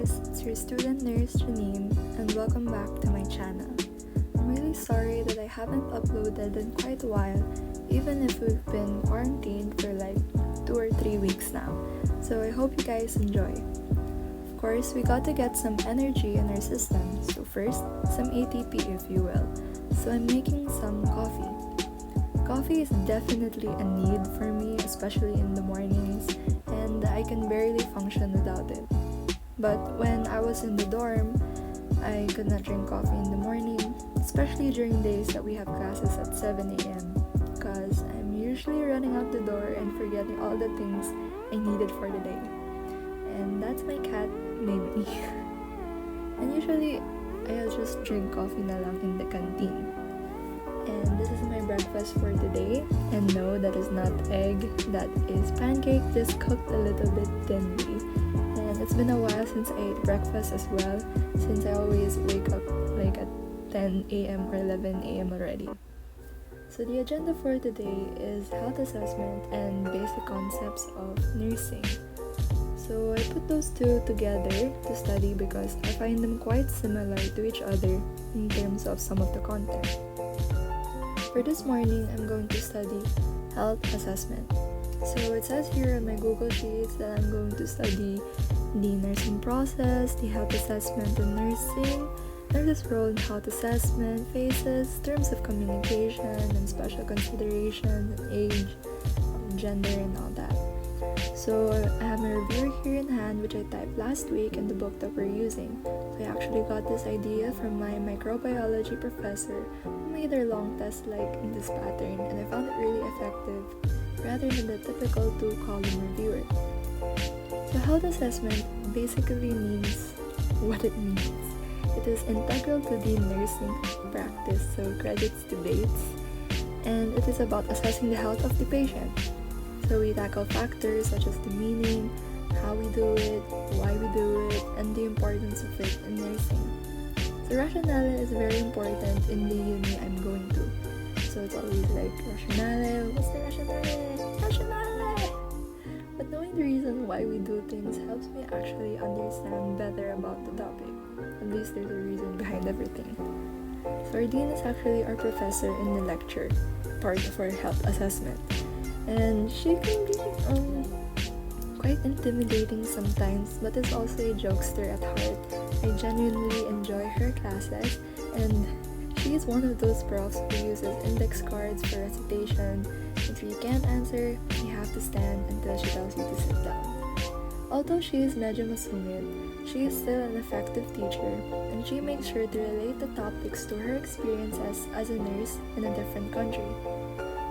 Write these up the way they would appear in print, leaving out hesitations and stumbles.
guys, it's your student nurse Janine and welcome back to my channel. I'm really sorry that I haven't uploaded in quite a while, even if we've been quarantined for like 2 or 3 weeks now, so I hope you guys enjoy. Of course, we got to get some energy in our system, so first, some ATP if you will. So I'm making some coffee. Coffee is definitely a need for me, especially in the mornings, and I can barely function without it. But when I was in the dorm, I could not drink coffee in the morning, especially during days that we have classes at 7 a.m. because I'm usually running out the door and forgetting all the things I needed for the day. And that's my cat, Mimi. And usually, I'll just drink coffee na lang in the canteen. And this is my breakfast for today. And no, that is not egg, that is pancake, just cooked a little bit thinly. And it's been a while since I ate breakfast as well, since I always wake up like at 10 a.m. or 11 a.m. already. So the agenda for today is health assessment and basic concepts of nursing. So I put those two together to study because I find them quite similar to each other in terms of some of the content. For this morning, I'm going to study health assessment. So it says here on my Google Sheets that I'm going to study the nursing process, the health assessment in nursing, nurses' role in health assessment, phases, terms of communication, and special considerations, and age, gender, and all that. So I have my reviewer here in hand, which I typed last week in the book that we're using. So I actually got this idea from my microbiology professor who made our long test like in this pattern, and I found it really effective rather than the typical 2-column reviewer. So health assessment basically means what it means. It is integral to the nursing practice, so credits to Bates, and it is about assessing the health of the patient. So we tackle factors such as the meaning, how we do it, why we do it, and the importance of it in nursing. So rationale is very important in the uni I'm going to. So it's always like, rationale, what's the rationale? Rationale! But knowing the reason why we do things helps me actually understand better about the topic. At least there's a reason behind everything. So our dean is actually our professor in the lecture, part of our health assessment. And she can be quite intimidating sometimes, but is also a jokester at heart. I genuinely enjoy her classes, and she is one of those profs who uses index cards for recitation. If you can't answer, you have to stand until she tells you to sit down. Although she is medyo masungit, she is still an effective teacher, and she makes sure to relate the topics to her experiences as a nurse in a different country.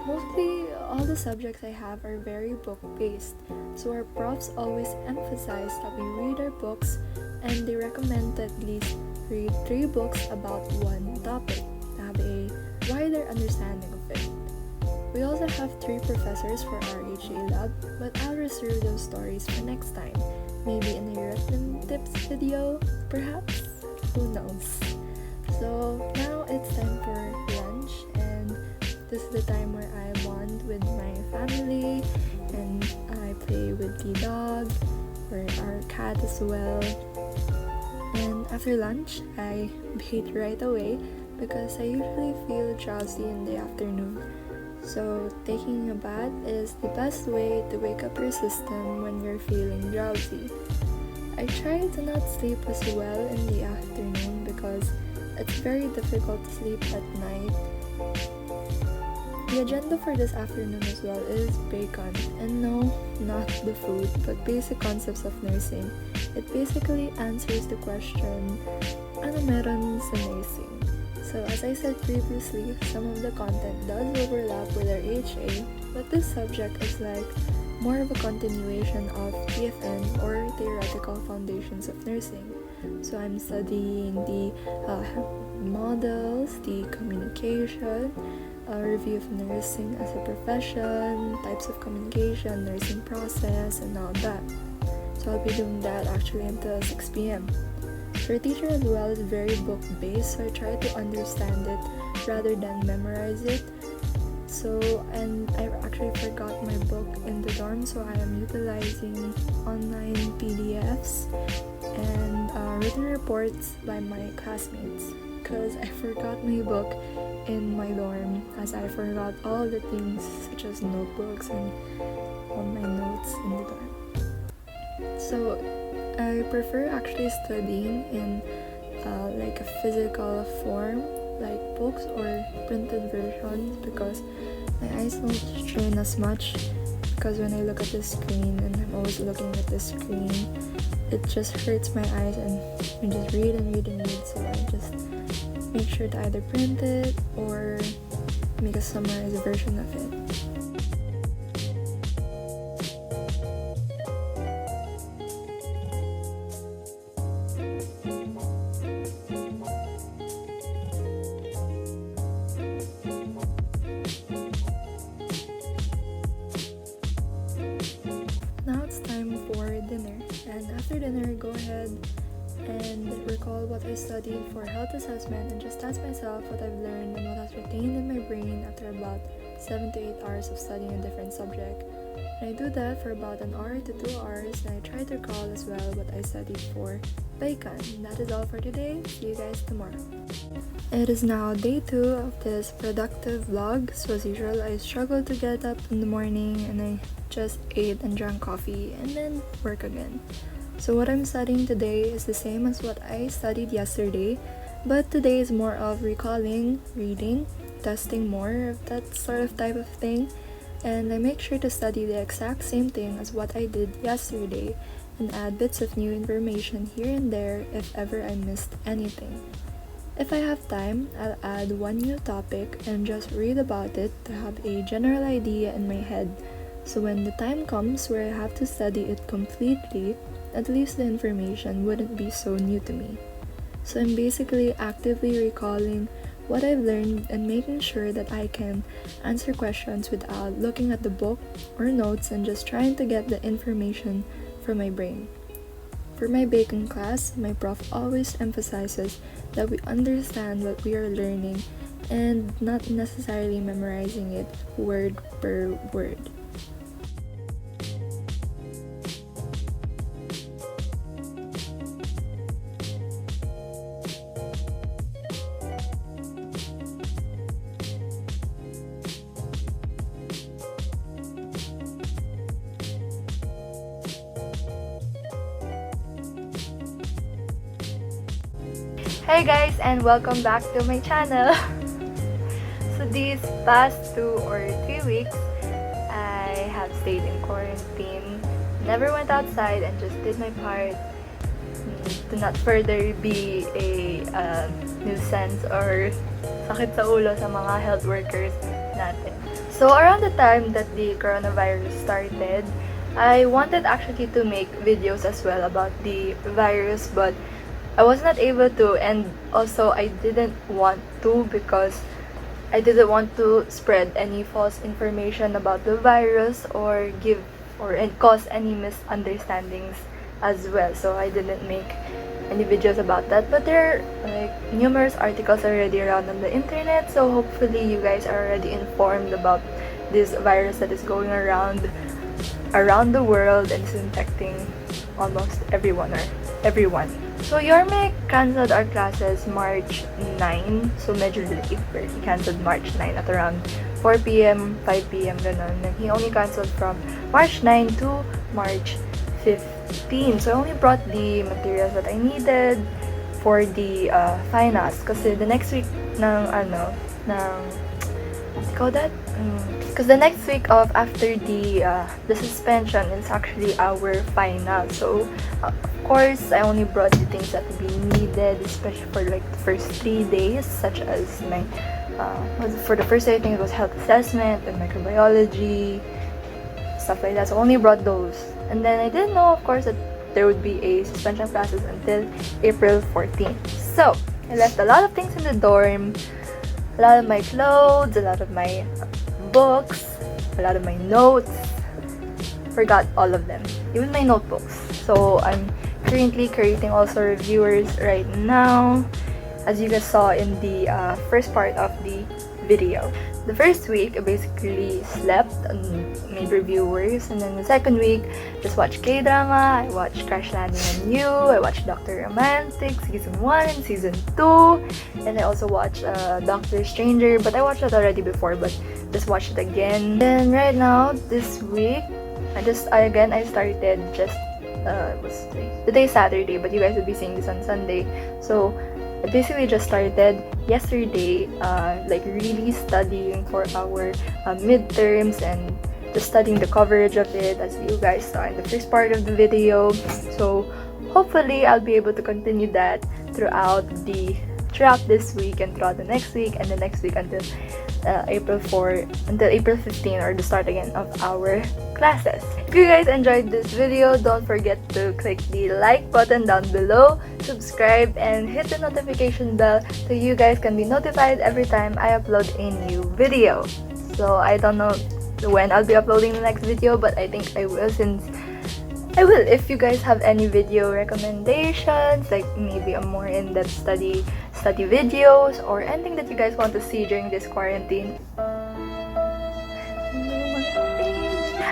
Mostly, all the subjects I have are very book-based, so our profs always emphasize that we read our books, and they recommend to at least read 3 books about one topic to have a wider understanding of it. We also have 3 professors for our HA lab, but I'll reserve those stories for next time, maybe in a written tips video, perhaps? Who knows? So now it's time for lunch, and this is the time where I bond with my family and I play with the dog or our cat as well. And after lunch, I bathe right away because I usually feel drowsy in the afternoon. So taking a bath is the best way to wake up your system when you're feeling drowsy. I try to not sleep as well in the afternoon because it's very difficult to sleep at night. The agenda for this afternoon as well is bacon, and no, not the food, but basic concepts of nursing. It basically answers the question, ano meron sa nursing? So as I said previously, some of the content does overlap with our HA, but this subject is like more of a continuation of TFN or Theoretical Foundations of Nursing. So I'm studying the models, the communication, a review of nursing as a profession, types of communication, nursing process, and all that. So I'll be doing that actually until 6 p.m. Our teacher as well is very book-based, so I try to understand it rather than memorize it. So, and I actually forgot my book in the dorm, so I am utilizing online PDFs, and written reports by my classmates because I forgot my book in my dorm, as I forgot all the things such as notebooks and all my notes in the dorm. So I prefer actually studying in like a physical form, like books or printed versions, because my eyes don't strain as much. Because when I look at the screen and I'm always looking at the screen, it just hurts my eyes and I just read and read and read. So I just make sure to either print it or make a summarized version of it. Now it's time for dinner, and after dinner, go ahead and recall what I studied for health assessment and just ask myself what I've learned and what has retained in my brain after about 7 to 8 hours of studying a different subject. And I do that for about an hour to 2 hours, and I try to recall as well what I studied for Bacon. That is all for today. See you guys tomorrow. It is now day 2 of this productive vlog. So as usual, I struggled to get up in the morning and I just ate and drank coffee and then work again. So what I'm studying today is the same as what I studied yesterday, but today is more of recalling, reading, testing more of that sort of type of thing, and I make sure to study the exact same thing as what I did yesterday and add bits of new information here and there if ever I missed anything. If I have time, I'll add one new topic and just read about it to have a general idea in my head. So when the time comes where I have to study it completely, at least the information wouldn't be so new to me. So I'm basically actively recalling what I've learned and making sure that I can answer questions without looking at the book or notes and just trying to get the information from my brain. For my Bacon class, my prof always emphasizes that we understand what we are learning and not necessarily memorizing it word per word. Hi guys, and welcome back to my channel. So these past 2 or 3 weeks, I have stayed in quarantine, never went outside, and just did my part to not further be a nuisance or sakit sa ulo sa mga health workers natin. So around the time that the coronavirus started, I wanted actually to make videos as well about the virus, but I was not able to, and also I didn't want to because I didn't want to spread any false information about the virus or cause any misunderstandings as well. So I didn't make any videos about that, but there are like numerous articles already around on the internet, so hopefully you guys are already informed about this virus that is going around the world and is infecting almost everyone. So Yorme canceled our classes March 9, so medyo late, but he canceled March 9 at around 4 p.m., 5 p.m. ganun. And he only canceled from March 9 to March 15. So I only brought the materials that I needed for the finals. Kasi the next week because the next week of after the suspension is actually our final. So of course I only brought the things that we needed, especially for like the first 3 days, such as my for the first day I think it was health assessment and microbiology, stuff like that. So I only brought those, and then I didn't know of course that there would be a suspension classes until April 14th. So I left a lot of things in the dorm, a lot of my clothes, a lot of my books, a lot of my notes. Forgot all of them, even my notebooks. So I'm currently creating also reviewers right now, as you guys saw in the first part of the video. The first week, I basically slept and made reviewers, and then the second week, just watched K-drama, I watched Crash Landing on You, I watched Dr. Romantic Season 1 and Season 2, and I also watched Doctor Stranger, but I watched that already before, but just watched it again. And right now, this week, I started just today's Saturday, but you guys will be seeing this on Sunday. So I basically just started yesterday, really studying for our midterms and just studying the coverage of it, as you guys saw in the first part of the video. So hopefully I'll be able to continue that throughout this week and throughout the next week and the next week until April 15, or the start again of our classes. If you guys enjoyed this video, don't forget to click the like button down below, subscribe, and hit the notification bell so you guys can be notified every time I upload a new video. So I don't know when I'll be uploading the next video, but I think I will, if you guys have any video recommendations, like maybe a more in-depth study videos, or anything that you guys want to see during this quarantine.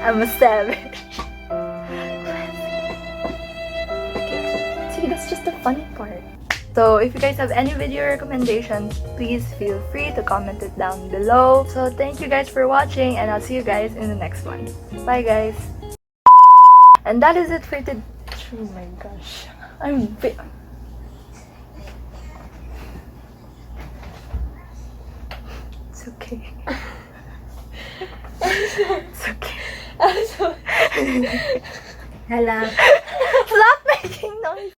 I'm a savage. See, that's just the funny part. So if you guys have any video recommendations, please feel free to comment it down below. So thank you guys for watching, and I'll see you guys in the next one. Bye guys. And that is it for today. Oh my gosh. It's okay. It's okay. Hello. Stop making noise.